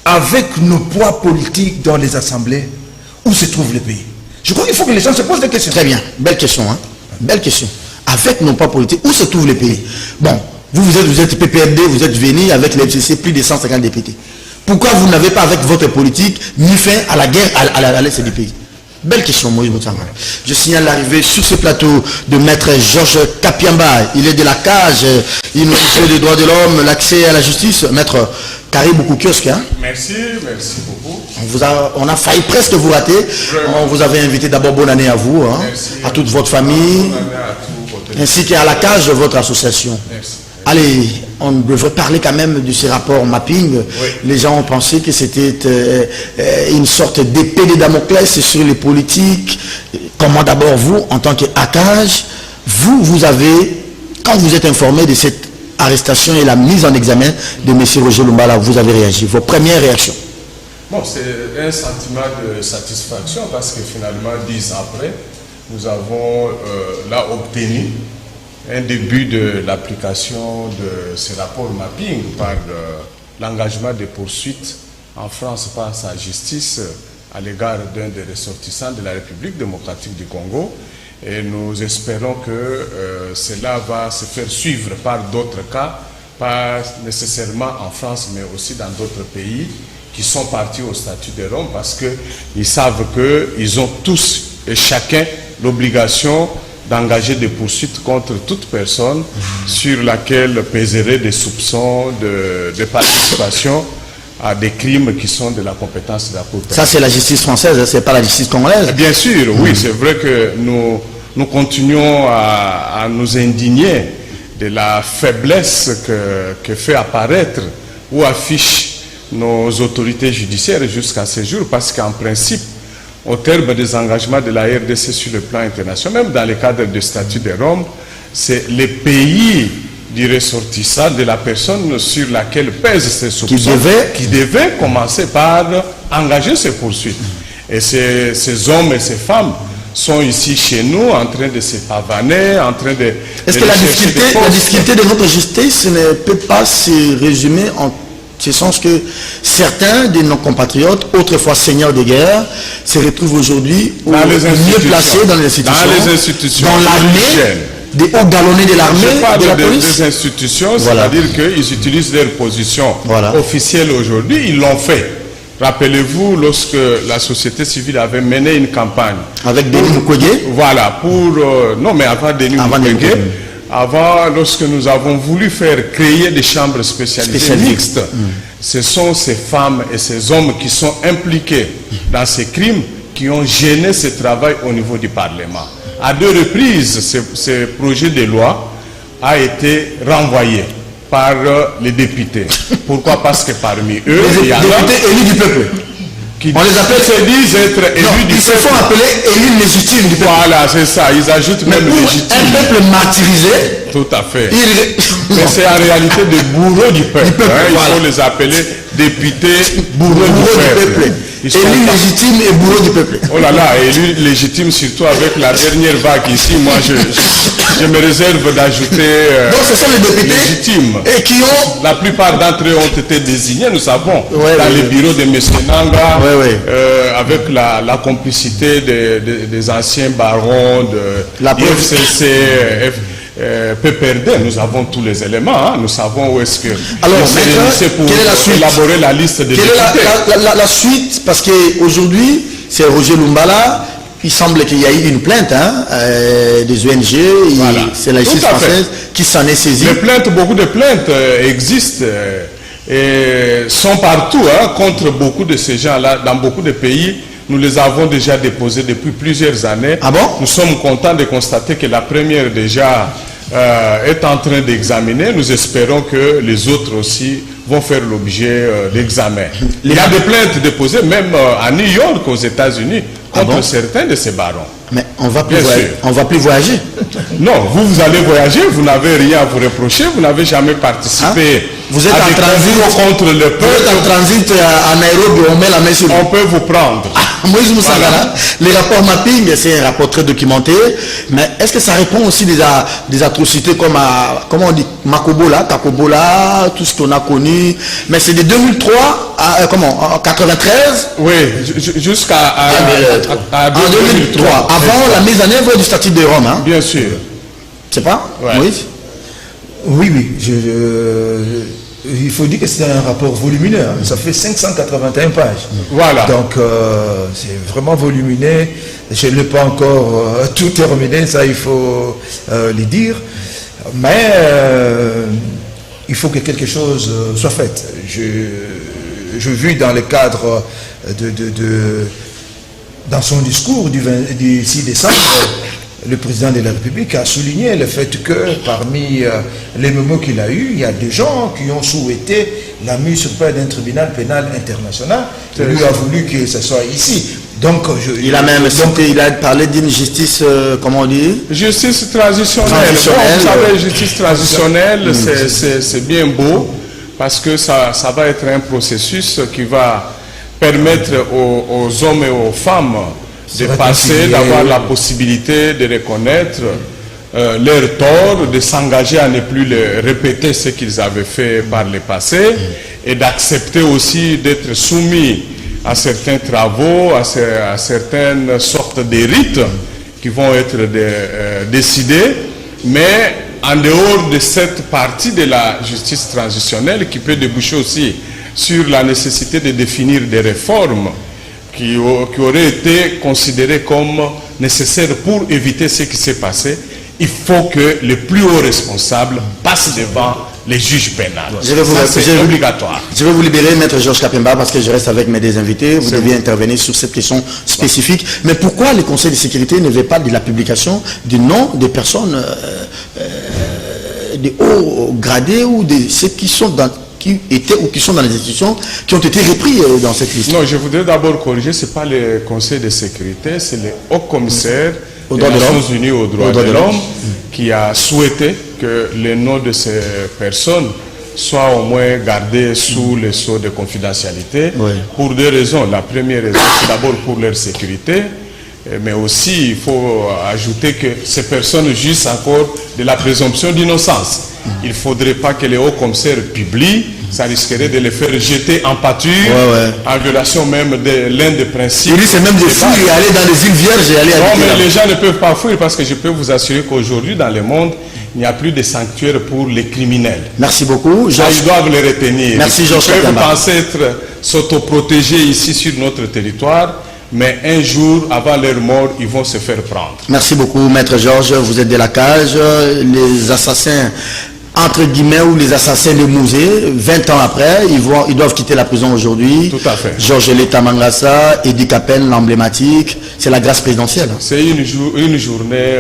Avec nos poids politiques dans les assemblées, où se trouve le pays? Je crois qu'il faut que les gens se posent des questions. Très bien, belle question, hein? Belle question. Avec nos poids politiques, où se trouve le pays? Bon, vous êtes PPRD, vous êtes venu avec les FCC, plus de 150 députés. Pourquoi vous n'avez pas, avec votre politique, mis fin à la guerre à l'est du pays? Belle question, Moïse Botsama. Je signale l'arrivée sur ce plateau de maître Georges Kapiamba. Il est de la cage, il nous fait des droits de l'homme, l'accès à la justice. Maître, Carré beaucoup kiosque, hein? Merci beaucoup. On a failli presque vous rater. Vraiment. On vous avait invité d'abord bonne année à vous, hein, Merci. à toute votre famille, Bonne année à tout votre ainsi qu'à la cage de votre association. Merci. Allez, on devrait parler quand même de ces rapports mapping. Les gens ont pensé que c'était une sorte d'épée de Damoclès sur les politiques. Comment d'abord vous, en tant qu'ACAJ, vous avez, quand vous êtes informé de cette arrestation et la mise en examen de M. Roger Lumbala, vous avez réagi. Vos premières réactions? Bon, c'est un sentiment de satisfaction parce que finalement, 10 ans après, nous avons là obtenu un début de l'application de ces rapports mapping par l'engagement des poursuites en France par sa justice à l'égard d'un des ressortissants de la République démocratique du Congo. Et nous espérons que cela va se faire suivre par d'autres cas, pas nécessairement en France, mais aussi dans d'autres pays qui sont partis au statut de Rome parce qu'ils savent qu'ils ont tous et chacun l'obligation d'engager des poursuites contre toute personne sur laquelle pèseraient des soupçons de participation à des crimes qui sont de la compétence de la Cour pénale. Ça, c'est la justice française, c'est pas la justice congolaise. Bien sûr, oui, c'est vrai que nous continuons à nous indigner de la faiblesse que fait apparaître ou affiche nos autorités judiciaires jusqu'à ce jour, parce qu'en principe, au terme des engagements de la RDC sur le plan international, même dans le cadre du statut de Rome, c'est les pays du ressortissant de la personne sur laquelle pèsent ces soupçons qui devaient commencer par engager ces poursuites. Et ces hommes et ces femmes sont ici chez nous en train de se pavaner, en train de... Est-ce que la difficulté de notre justice ne peut pas se résumer en ce sens que certains de nos compatriotes, autrefois seigneurs de guerre, se retrouvent aujourd'hui mieux placés dans les institutions, dans l'armée, des hauts galonnés de l'armée, de la police. Des institutions, c'est-à-dire qu'ils utilisent leur position officielle aujourd'hui, ils l'ont fait. Rappelez-vous, lorsque la société civile avait mené une campagne. Avec Denis Mukwege. Voilà, non, mais avant Denis Mukwege. Avant, lorsque nous avons voulu faire créer des chambres spécialisées mixtes, ce sont ces femmes et ces hommes qui sont impliqués dans ces crimes qui ont gêné ce travail au niveau du Parlement. À 2 reprises, ce projet de loi a été renvoyé par les députés. Pourquoi? Parce que parmi eux, il y a des députés élus du peuple. On les appelle, se disent être élus du peuple. Ils se font appeler élus légitimes du peuple. Voilà, c'est ça. Ils ajoutent même légitime. Un peuple martyrisé. Tout à fait. Mais c'est en réalité des bourreaux du peuple. Il faut les appeler députés bourreaux du peuple. Élus légitimes et bourreaux du peuple. Oh là là, élus légitimes, surtout avec la dernière vague ici. Moi, je me réserve d'ajouter donc ce sont les députés légitimes. Et qui ont... La plupart d'entre eux ont été désignés, nous savons, dans les bureaux de M. Nanga, avec la complicité des anciens barons de l'IFCC, PPRD. Nous avons tous les éléments, nous savons où est-ce que c'est pour élaborer la liste des députés. La suite, parce qu'aujourd'hui, c'est Roger Lumbala. Il semble qu'il y a eu une plainte des ONG, c'est la justice française qui s'en est saisie. Beaucoup de plaintes existent et sont partout contre beaucoup de ces gens-là. Dans beaucoup de pays, nous les avons déjà déposées depuis plusieurs années. Ah bon? Nous sommes contents de constater que la première déjà est en train d'examiner. Nous espérons que les autres aussi vont faire l'objet d'examen. Il y a des plaintes déposées même à New York, aux États-Unis, contre certains de ces barons. Mais on va plus voyager. Non, vous allez voyager, vous n'avez rien à vous reprocher, vous n'avez jamais participé. Vous êtes en transit contre le peuple. Vous êtes en transit à Nairobi, on met la main sur vous. On peut vous prendre. Moïse Moussangala, les rapports mapping, c'est un rapport très documenté, mais est-ce que ça répond aussi des atrocités comme comment on dit, Makobola, Kakobola, tout ce qu'on a connu, mais c'est de 2003 à 93. Oui, jusqu'à 2003, avant la mise en œuvre du statut de Rome. Bien sûr. C'est pas, Moïse? Oui, il faut dire que c'est un rapport volumineux, ça fait 581 pages. Voilà. Donc c'est vraiment volumineux. Je ne l'ai pas encore tout terminé, ça il faut le dire. Mais il faut que quelque chose soit fait. Je vis dans le cadre dans son discours du 6 décembre, le président de la République a souligné le fait que parmi les mémos qu'il a eus, il y a des gens qui ont souhaité la mise sur pied d'un tribunal pénal international. Lui a voulu que ce soit ici. Donc, il a même il a parlé d'une justice, comment on dit? Justice transitionnelle. Bon, vous savez, justice transitionnelle, c'est bien beau parce que ça va être un processus qui va permettre aux hommes et aux femmes de passer, d'avoir la possibilité de reconnaître leurs torts, de s'engager à ne plus répéter ce qu'ils avaient fait par le passé et d'accepter aussi d'être soumis à certains travaux, à certaines sortes de rites qui vont être décidés, mais en dehors de cette partie de la justice transitionnelle qui peut déboucher aussi sur la nécessité de définir des réformes qui auraient été considérées comme nécessaires pour éviter ce qui s'est passé, il faut que les plus hauts responsables passent devant les juges pénals. C'est obligatoire. Je vais vous libérer, Maître Georges Kapemba, parce que je reste avec mes deux invités. Vous devez intervenir sur cette question spécifique. Mais pourquoi le Conseil de sécurité ne veut pas de la publication du nom des personnes de haut gradés ou de ceux qui sont qui étaient ou qui sont dans les institutions qui ont été repris dans cette liste? Non, je voudrais d'abord corriger, ce n'est pas le Conseil de sécurité, c'est le haut commissaire des Nations Unies aux droits de l'homme qui a souhaité que les noms de ces personnes soient au moins gardés sous le sceau de confidentialité pour deux raisons. La première raison, c'est d'abord pour leur sécurité, mais aussi il faut ajouter que ces personnes jouissent encore de la présomption d'innocence. Il ne faudrait pas que les hauts commissaires publient, ça risquerait de les faire jeter en pâture, en violation même de l'un des principes. Il c'est même de fuir et aller dans les îles Vierges et aller non, mais les gens ne peuvent pas fuir parce que je peux vous assurer qu'aujourd'hui, dans le monde, il n'y a plus de sanctuaire pour les criminels. Merci beaucoup. Ils doivent les retenir. Merci Georges Ils peuvent penser s'autoprotéger ici sur notre territoire, mais un jour, avant leur mort, ils vont se faire prendre. Merci beaucoup, Maître Georges. Vous êtes de la cage. Les assassins, entre guillemets, ou les assassins de Mouzé, 20 ans après, ils doivent quitter la prison aujourd'hui. Tout à fait. Georges Leta Mangasa, Edi Capel, l'emblématique. C'est la grâce présidentielle. C'est une journée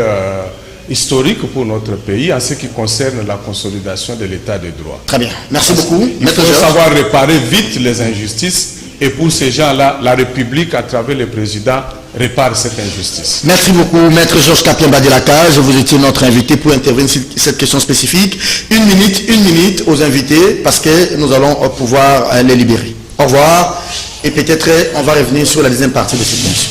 historique pour notre pays en ce qui concerne la consolidation de l'état de droit. Très bien. Merci beaucoup. Il faut savoir réparer vite les injustices. Et pour ces gens-là, la République, à travers le président, répare cette injustice. Merci beaucoup, Maître Georges Kapemba de la cage. Vous étiez notre invité pour intervenir sur cette question spécifique. Une minute aux invités, parce que nous allons pouvoir les libérer. Au revoir. Et peut-être on va revenir sur la deuxième partie de cette émission.